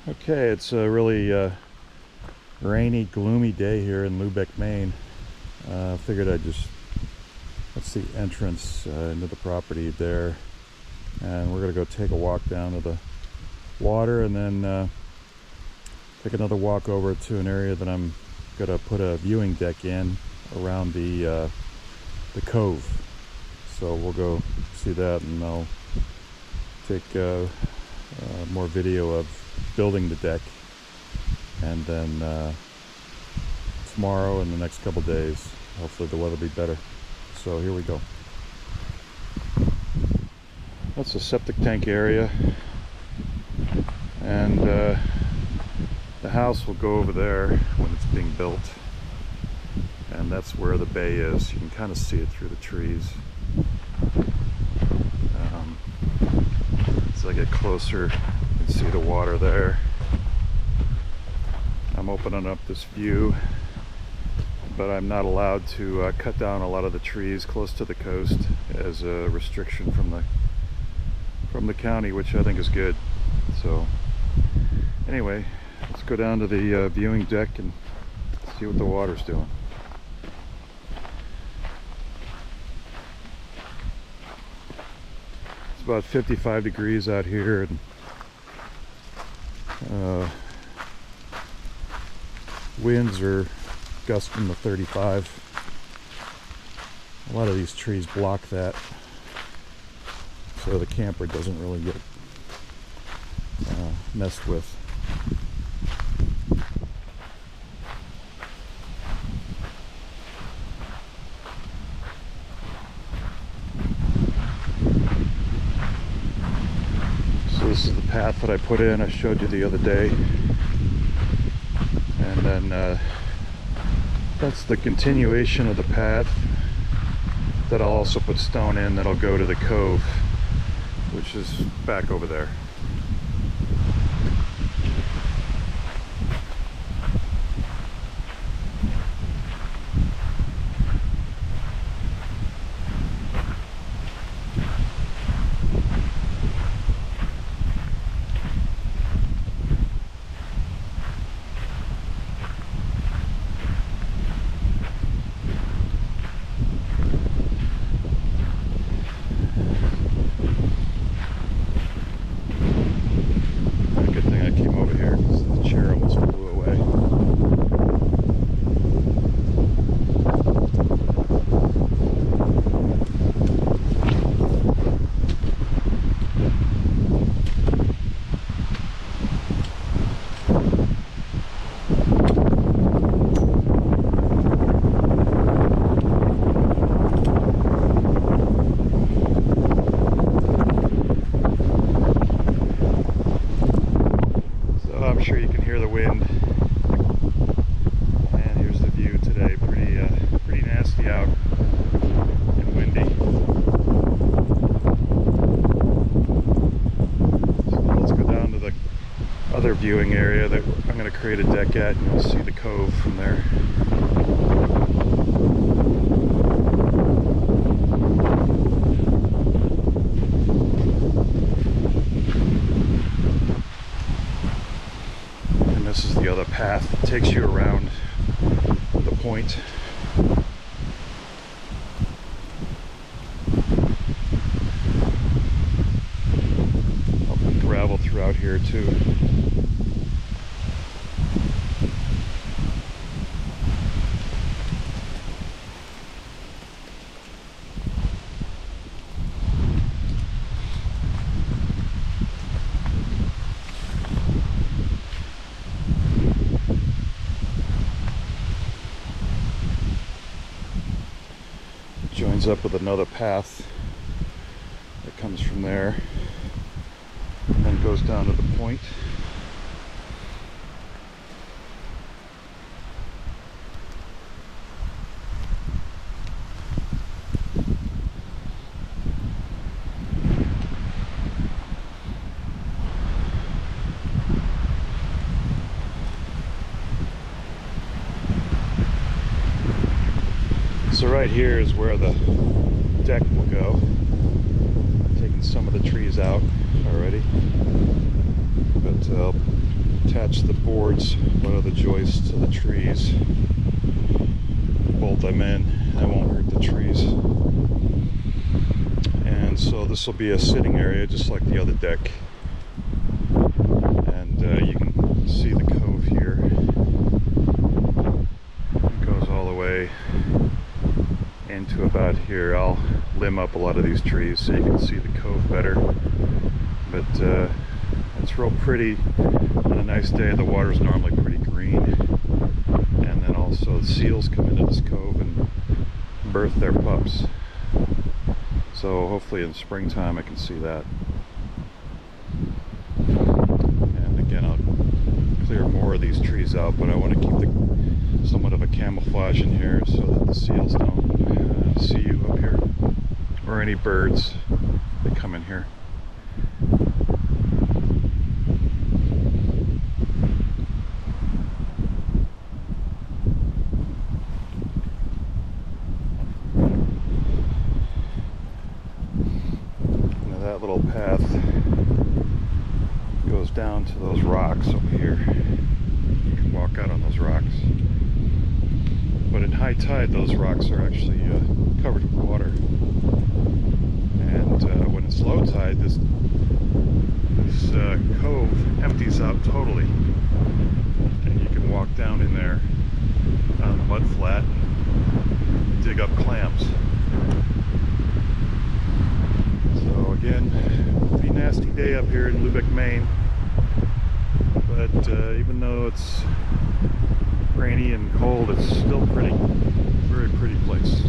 Okay, it's a really rainy, gloomy day here in Lubec, Maine. Figured I'd just, that's the entrance into the property there. And we're going to go take a walk down to the water and then take another walk over to an area that I'm going to put a viewing deck in around the cove. So we'll go see that, and I'll take more video of building the deck, and then tomorrow and the next couple days hopefully the weather will be better. So here we go. That's the septic tank area, and the house will go over there when it's being built, and that's where the bay is. You can kind of see it through the trees. As I get closer, you can see the water there. I'm opening up this view, but I'm not allowed to cut down a lot of the trees close to the coast as a restriction from the county, which I think is good. So anyway, let's go down to the viewing deck and see what the water's doing. It's about 55 degrees out here, and winds are gusting to 35. A lot of these trees block that, so the camper doesn't really get messed with. So this is the path that I put in, I showed you the other day, and then that's the continuation of the path that I'll also put stone in that'll go to the cove, which is back over there. I'm sure you can hear the wind, and here's the view today. Pretty nasty out and windy. So let's go down to the other viewing area that I'm going to create a deck at, and you'll see the cove from there. This is the other path that takes you around the point. I'll put gravel throughout here too. Joins up with another path that comes from there and then goes down to the point. So right here is where the deck will go. I've taken some of the trees out already, but attach the boards of the joists to the trees. Bolt them in. That won't hurt the trees. And so this will be a sitting area just like the other deck. And you can see the cove here. It goes all the way into about here. I'll limb up a lot of these trees so you can see the cove better. But it's real pretty. On a nice day, the water's normally pretty green. And then also the seals come into this cove and birth their pups. So hopefully in springtime I can see that. And again, I'll clear more of these trees out, but I want to keep somewhat of a camouflage in here so that the seals don't see you up here, or any birds that come in here. That little path goes down to those rocks over here. You can walk out on those rocks. But in high tide, those rocks are actually covered with water. And when it's low tide, this cove empties out totally. And you can walk down in there on the mud flat and dig up clams. So again, pretty nasty day up here in Lubec, Maine. But even though it's rainy and cold, it's still pretty, very pretty place.